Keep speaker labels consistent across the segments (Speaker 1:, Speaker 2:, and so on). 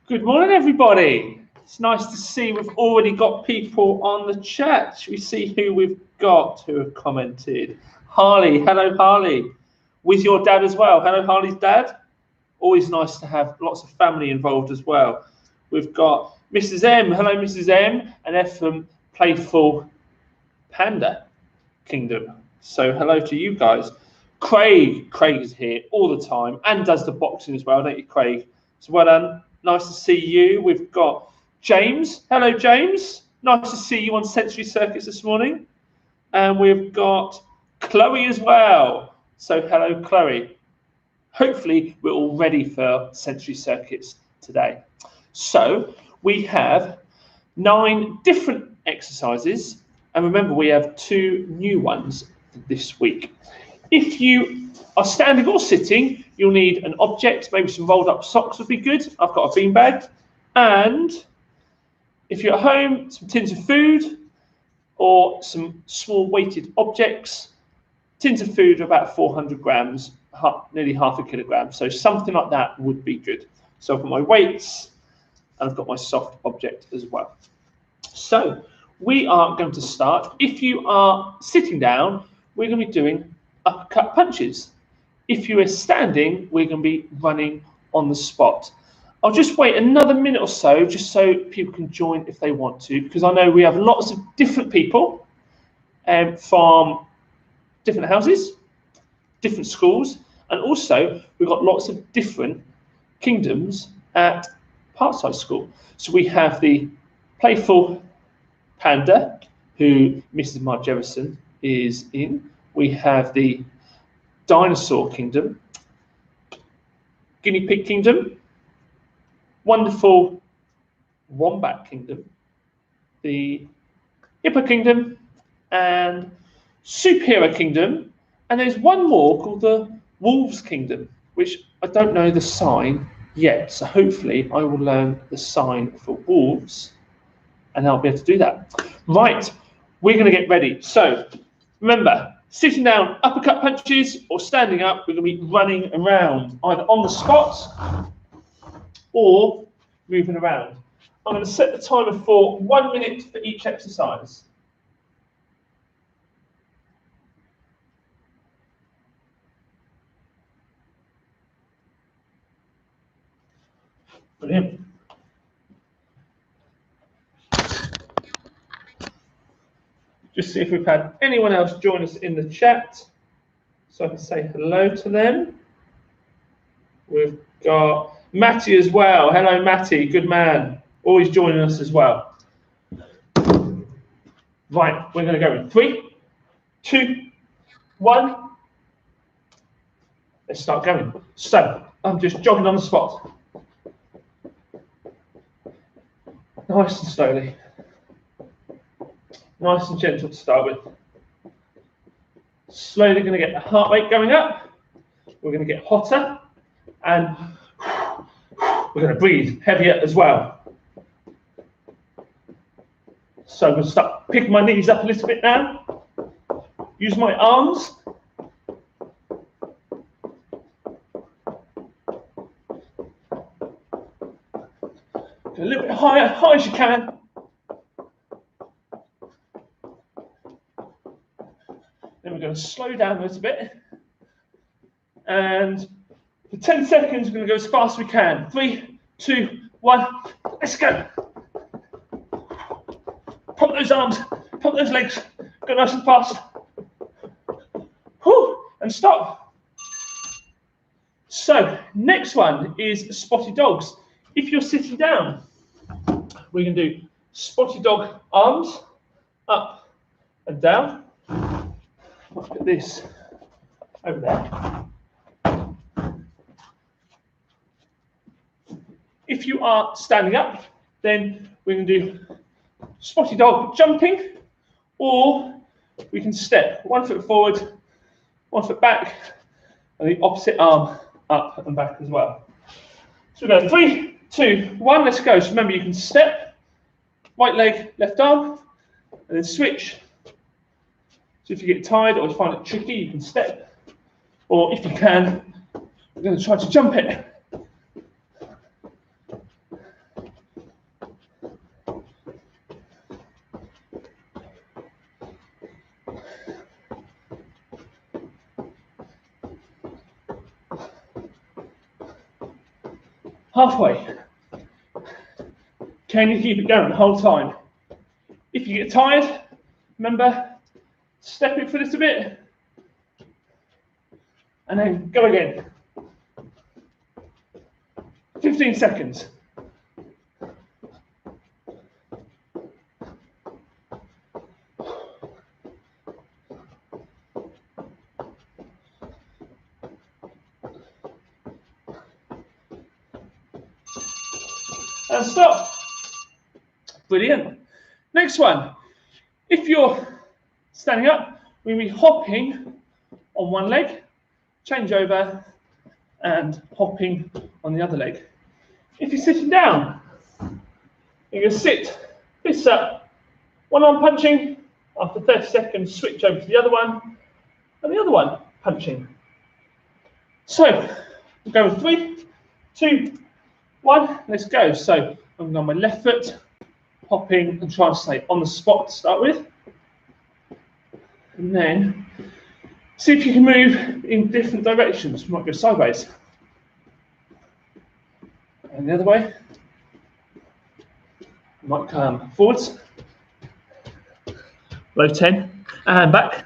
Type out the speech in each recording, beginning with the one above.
Speaker 1: Good morning, everybody. It's nice to see we've already got people on the chat. Should we see who we've got who have commented? Harley, hello, Harley. With your dad as well. Hello, Harley's dad. Always nice to have lots of family involved as well. We've got Mrs. M. Hello, Mrs. M. And F from Playful Panda Kingdom. So hello to you guys. Craig is here all the time and does the boxing as well, don't you, Craig? So well done. Nice to see you. We've got James. Hello, James. Nice to see you on Sensory Circuits this morning. And we've got Chloe as well. So hello, Chloe. Hopefully, we're all ready for Sensory Circuits today. So we have 9 different exercises. And remember, we have 2 new ones this week. If you are standing or sitting, you'll need an object, maybe some rolled up socks would be good. I've got a beanbag. And if you're at home, some tins of food or some small weighted objects. Tins of food are about 400 grams, nearly half a kilogram. So something like that would be good. So I've got my weights and I've got my soft object as well. So we are going to start. If you are sitting down, we're going to be doing uppercut punches. If you are standing, we're going to be running on the spot. I'll just wait another minute or so, just so people can join if they want to, because I know we have lots of different people from different houses, different schools, and also we've got lots of different kingdoms at Parkside School. So we have the Playful Panda, who Mrs. Mark Jefferson is in. We have the Dinosaur Kingdom, Guinea Pig Kingdom, Wonderful Wombat Kingdom, the Hippo Kingdom, and Superhero Kingdom. And there's one more called the Wolves Kingdom, which I don't know the sign yet. So hopefully I will learn the sign for wolves and I'll be able to do that. Right, we're going to get ready. So remember, sitting down, uppercut punches, or standing up, we're going to be running around, either on the spot or moving around. I'm going to set the timer for 1 minute for each exercise. Brilliant. Just see if we've had anyone else join us in the chat, so I can say hello to them. We've got Matty as well. Hello, Matty. Good man. Always joining us as well. Right, we're going to go in 3, 2, 1. Let's start going. So I'm just jogging on the spot. Nice and slowly. Nice and gentle to start with. Slowly going to get the heart rate going up. We're going to get hotter and we're going to breathe heavier as well. So I'm going to start picking my knees up a little bit now. Use my arms. Go a little bit higher, high as you can. Then we're going to slow down a little bit. And for 10 seconds, we're going to go as fast as we can. 3, 2, 1, let's go. Pump those arms, pump those legs, go nice and fast. Whew, and stop. So, next one is Spotty Dogs. If you're sitting down, we're going to do Spotty Dog arms, up and down. Let's put this over there. If you are standing up, then we're going to do Spotty Dog Jumping, or we can step 1 foot forward, 1 foot back, and the opposite arm up and back as well. So we're going 3, 2, 1, let's go. So remember, you can step, right leg, left arm, and then switch. So if you get tired or you find it tricky, you can step, or if you can, we're going to try to jump it. halfway. Can you keep it going the whole time? If you get tired, remember, step it for a little bit, and then go again. 15 seconds. And stop. Brilliant. Next one. If you're standing up, we'll be hopping on one leg, change over, and hopping on the other leg. If you're sitting down, you're going to sit, fists up, one arm punching, after 30 seconds, switch over to the other one, and the other one punching. So, we'll go with 3, 2, 1, let's go. So, I'm going on my left foot, hopping and trying to stay on the spot to start with. And then, see if you can move in different directions. We might go sideways. And the other way. You might come forwards. Low 10. And back.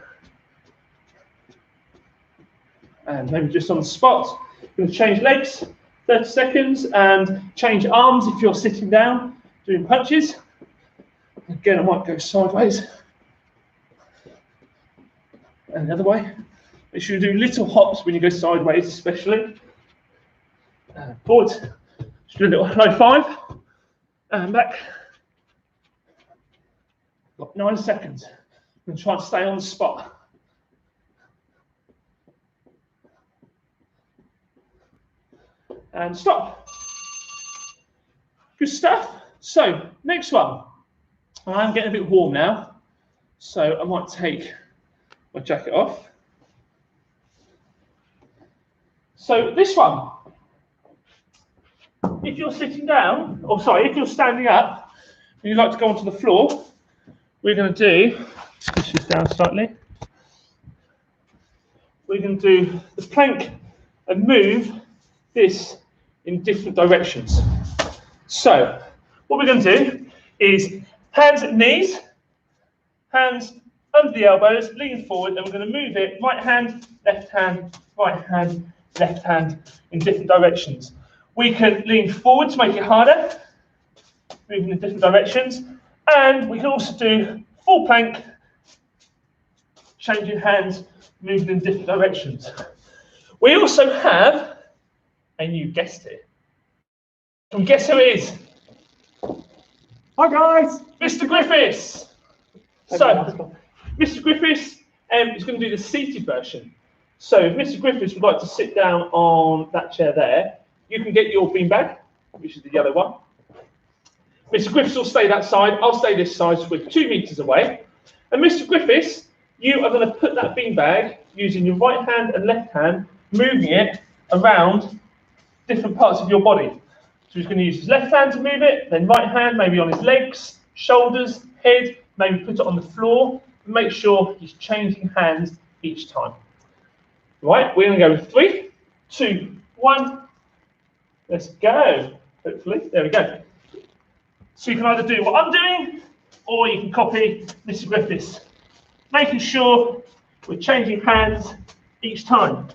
Speaker 1: And maybe just on the spot. You're going to change legs, 30 seconds, and change arms if you're sitting down, doing punches. Again, I might go sideways. And the other way. Make sure you do little hops when you go sideways, especially. Forwards. Just do a little low 5. And back. Got 9 seconds. I'm going to try and stay on the spot. And stop. Good stuff. So, next one. I'm getting a bit warm now, so I might take my jacket off. So this one, if you're sitting down, or sorry, if you're standing up, and you'd like to go onto the floor, we're going to do, push this down slightly, we're going to do the plank and move this in different directions. So what we're going to do is hands at knees, hands under the elbows, lean forward, and we're going to move it right hand, left hand, left hand in different directions. We can lean forward to make it harder, moving in different directions, and we can also do full plank, changing hands, moving in different directions. We also have, and you guessed it, and guess who it is?
Speaker 2: Hi guys!
Speaker 1: Mr. Griffiths! So, Mr. Griffiths is going to do the seated version. So, if Mr. Griffiths would like to sit down on that chair there, you can get your beanbag, which is the yellow one. Mr. Griffiths will stay that side, I'll stay this side, so we're 2 meters away. And Mr. Griffiths, you are going to put that beanbag using your right hand and left hand, moving it around different parts of your body. So he's going to use his left hand to move it, then right hand maybe on his legs, shoulders, head, maybe put it on the floor, and make sure he's changing hands each time. Right, we're going to go with 3, 2, 1. Let's go. Hopefully, there we go. So you can either do what I'm doing, or you can copy Mr. Griffiths, making sure we're changing hands each time.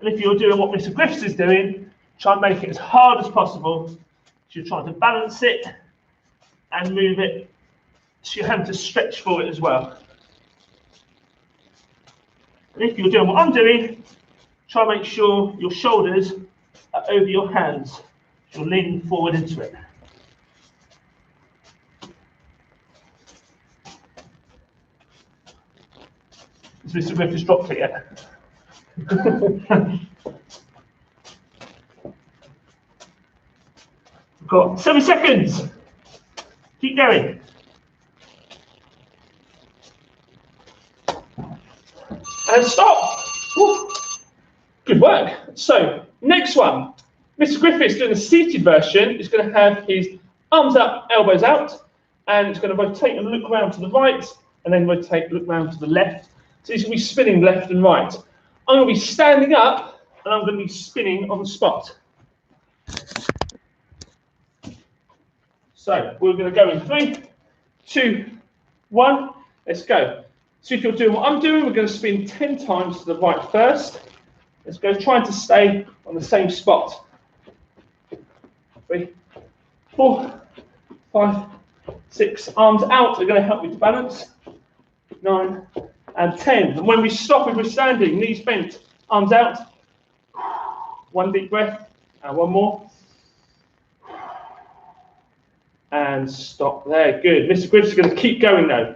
Speaker 1: And if you're doing what Mr. Griffiths is doing, try and make it as hard as possible. So you're trying to balance it and move it, so you're having to stretch for it as well. And if you're doing what I'm doing, try and make sure your shoulders are over your hands. So you're leaning forward into it. Has Mr. Griffiths dropped it yet? We've got 7 seconds. Keep going. And stop. Woo. Good work. So, next one. Mr. Griffiths doing the seated version is going to have his arms up, elbows out, and it's going to rotate and look round to the right, and then rotate, look round to the left. So he's going to be spinning left and right. I'm going to be standing up and I'm going to be spinning on the spot. So we're going to go in 3, 2, 1. Let's go. So if you're doing what I'm doing, we're going to spin 10 times to the right first. Let's go, trying to stay on the same spot. 3, 4, 5, 6. Arms out are going to help you to balance. 9 and 10. And when we stop, if we're standing, knees bent, arms out. 1 deep breath and 1 more. And stop there. Good. Mr. Griffiths is going to keep going though.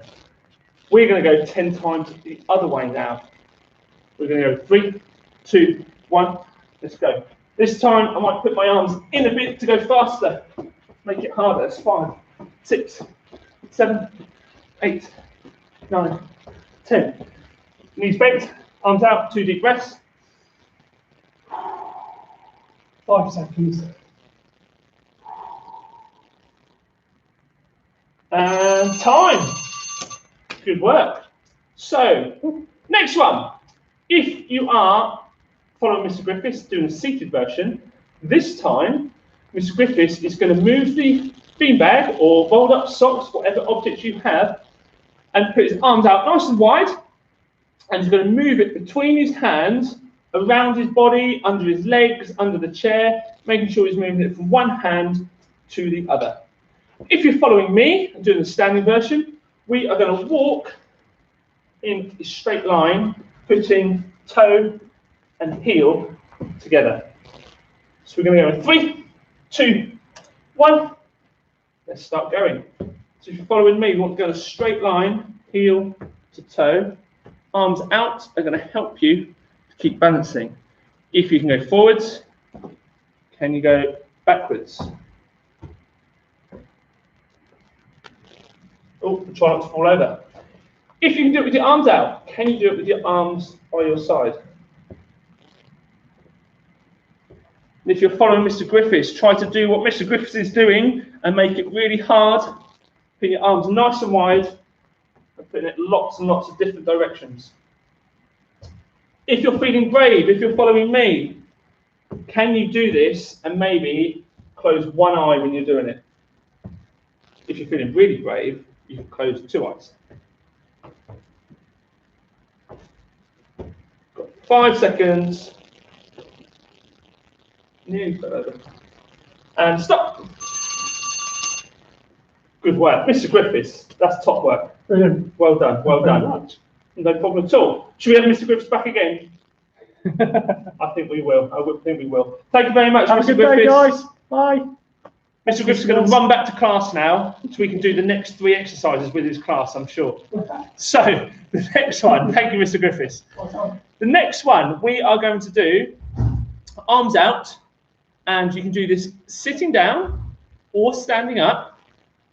Speaker 1: We're going to go 10 times the other way now. We're going to go 3, 2, 1. Let's go. This time I might put my arms in a bit to go faster. Make it harder. It's 5, 6, 7, 8, 9, 10. Knees bent, arms out, 2 deep breaths. 5 seconds. And time. Good work. So, next one. If you are following Mr. Griffiths doing a seated version, this time Mr. Griffiths is going to move the beanbag or rolled up socks, whatever object you have, and put his arms out nice and wide, and he's going to move it between his hands, around his body, under his legs, under the chair, making sure he's moving it from one hand to the other. If you're following me and doing the standing version, we are going to walk in a straight line, putting toe and heel together. So we're going to go in 3, 2, 1. Let's start going. So if you're following me, we want to go in a straight line, heel to toe. Arms out are going to help you to keep balancing. If you can go forwards, can you go backwards? Oh, try not to fall over. If you can do it with your arms out, can you do it with your arms by your side? And if you're following Mr. Griffiths, try to do what Mr. Griffiths is doing and make it really hard. Put your arms nice and wide and putting it lots and lots of different directions. If you're feeling brave, if you're following me, can you do this and maybe close one eye when you're doing it? If you're feeling really brave, you can close 2 eyes. Got 5 seconds. Nearly fell over. And stop. Good work. Mr. Griffiths, that's top work.
Speaker 2: Brilliant.
Speaker 1: Well done, well done. No problem at all. Should we have Mr. Griffiths back again? I think we will. I think we will. Thank you very much,
Speaker 2: Have
Speaker 1: Mr.
Speaker 2: a good day,
Speaker 1: Griffiths.
Speaker 2: guys. Bye.
Speaker 1: Mr. Griffiths is going to run back to class now, so we can do the next 3 exercises with his class, I'm sure. So, the next one, thank you, Mr. Griffiths. The next one, we are going to do arms out, and you can do this sitting down or standing up,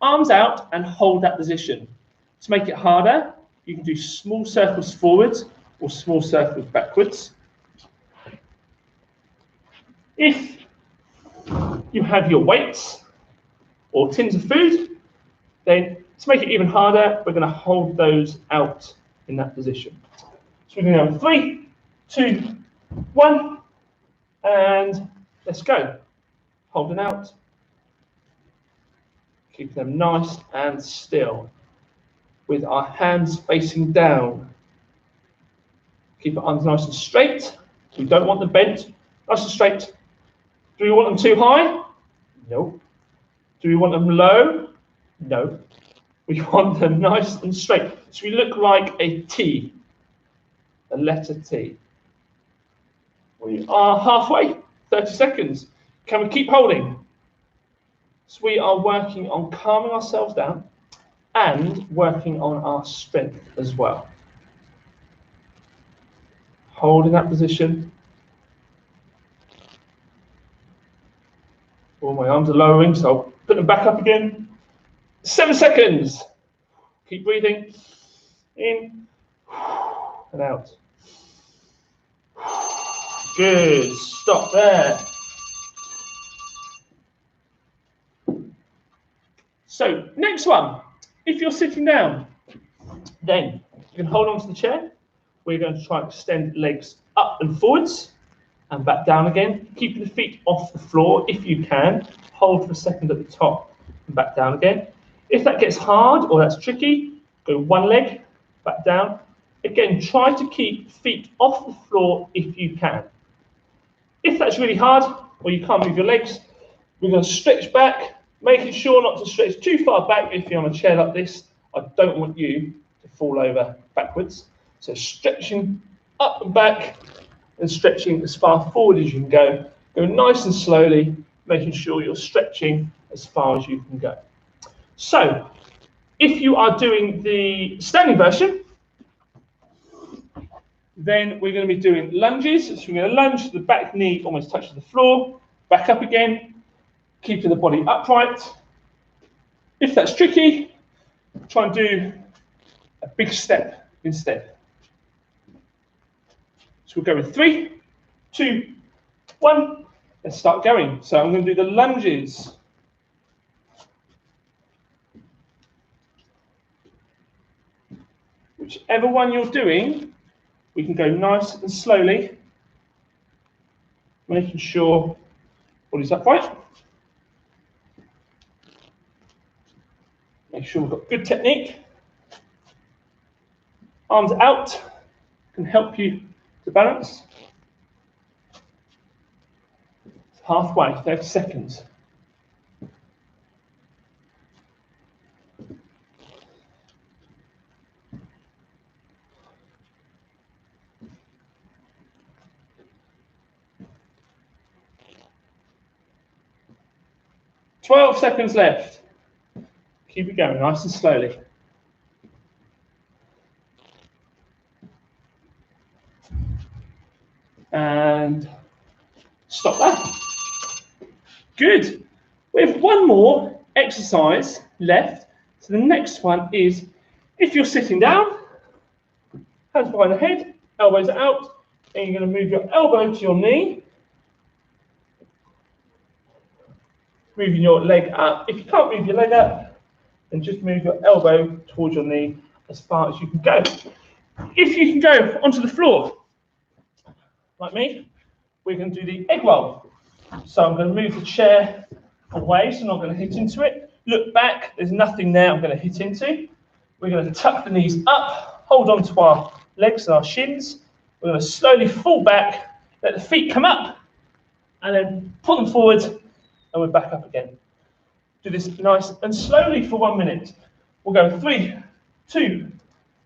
Speaker 1: arms out, and hold that position. To make it harder, you can do small circles forwards or small circles backwards. If you have your weights or tins of food, then to make it even harder, we're going to hold those out in that position. So we're going to go 3, 2, 1, and let's go. Holding out. Keep them nice and still with our hands facing down. Keep our arms nice and straight. We don't want them bent. Nice and straight. Do we want them too high? No. Do we want them low? No. We want them nice and straight. So we look like a T, a letter T. We are halfway, 30 seconds. Can we keep holding? So we are working on calming ourselves down and working on our strength as well. Holding that position. Oh, my arms are lowering, so I'll put them back up again. 7 seconds. Keep breathing. In and out. Good. Stop there. So, next one. If you're sitting down, then you can hold on to the chair. We're going to try and extend legs up and forwards and back down again, keeping the feet off the floor if you can. Hold for a second at the top and back down again. If that gets hard or that's tricky, go one leg, back down. Again, try to keep feet off the floor if you can. If that's really hard or you can't move your legs, we're going to stretch back, making sure not to stretch too far back. If you're on a chair like this, I don't want you to fall over backwards. So stretching up and back and stretching as far forward as you can go. Go nice and slowly, making sure you're stretching as far as you can go. So if you are doing the standing version, then we're going to be doing lunges. So we're going to lunge, the back knee almost touches the floor, back up again, keeping the body upright. If that's tricky, try and do a big step instead. So we'll go with 3, 2, 1, and start going. So I'm going to do the lunges. Whichever one you're doing, we can go nice and slowly, making sure body's upright. Make sure we've got good technique. Arms out can help you to balance. Halfway, 30 seconds. Twelve seconds left. Keep it going nice and slowly. And stop that. Good. We have one more exercise left. So the next one is, if you're sitting down, hands behind the head, elbows out, and you're going to move your elbow to your knee. Moving your leg up. If you can't move your leg up, then just move your elbow towards your knee as far as you can go. If you can go onto the floor, like me, we're going to do the egg roll. So I'm going to move the chair away, so I'm not going to hit into it. Look back, there's nothing there I'm going to hit into. We're going to tuck the knees up, hold on to our legs and our shins. We're going to slowly fall back, let the feet come up, and then pull them forward, and we're back up again. Do this nice and slowly for 1 minute. We'll go 3, 2,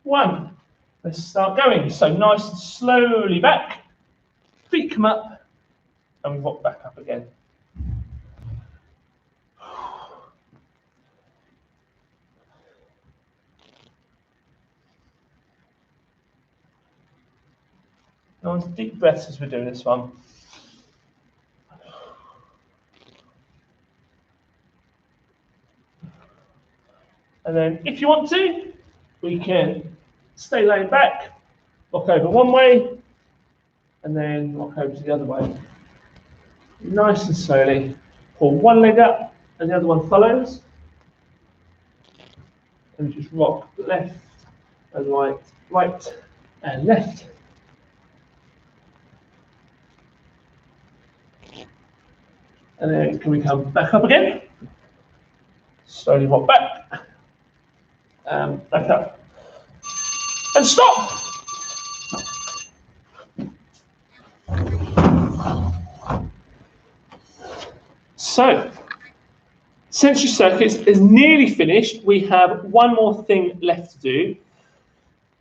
Speaker 1: 1. Let's start going. So nice and slowly back, feet come up, and we walk back up again. Nice deep breaths as we're doing this one. And then if you want to, we can stay laying back, rock over one way, and then rock over to the other way. Nice and slowly. Pull one leg up, and the other one follows. And just rock left and right, right and left. And then can we come back up again? Slowly rock back. Back up. And stop! So, sensory circuits is nearly finished. We have one more thing left to do.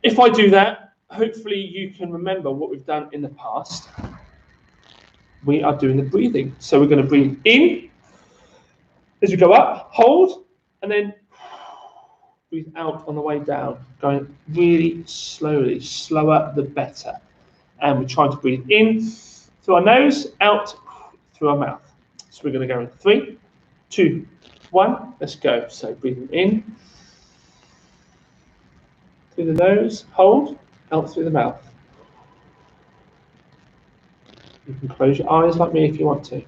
Speaker 1: If I do that, hopefully you can remember what we've done in the past. We are doing the breathing. So we're going to breathe in as we go up, hold, and then breathe out on the way down, going really slowly, slower the better. And we're trying to breathe in through our nose, out through our mouth. So we're going to go in 3, 2, 1, let's go. So breathing in through the nose, hold, out through the mouth. You can close your eyes like me if you want to.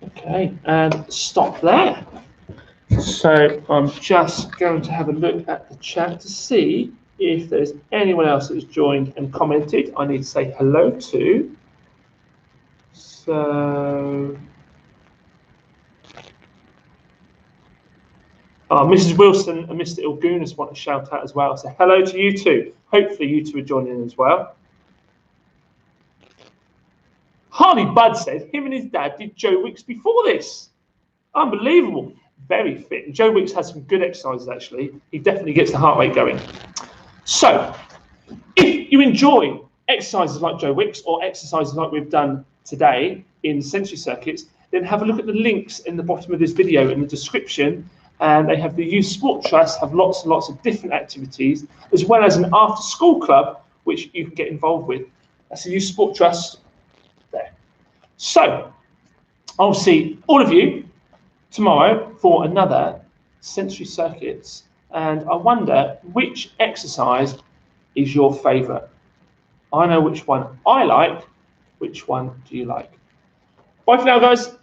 Speaker 1: Okay, and stop there. So I'm just going to have a look at the chat to see if there's anyone else that has joined and commented. I need to say hello to. So, Mrs. Wilson and Mr. Ilgunas want to shout out as well. So hello to you two. Hopefully you two are joining in as well. Harley Budd said him and his dad did Joe Wicks before this. Unbelievable. Very fit. And Joe Wicks has some good exercises, actually. He definitely gets the heart rate going. So, if you enjoy exercises like Joe Wicks or exercises like we've done today in sensory circuits, then have a look at the links in the bottom of this video in the description. And they have the Youth Sport Trust, have lots and lots of different activities, as well as an after-school club, which you can get involved with. That's the Youth Sport Trust there. So, I'll see all of you tomorrow for another sensory circuits, and I wonder which exercise is your favourite. I know which one I like. Which one do you like? Bye for now, guys.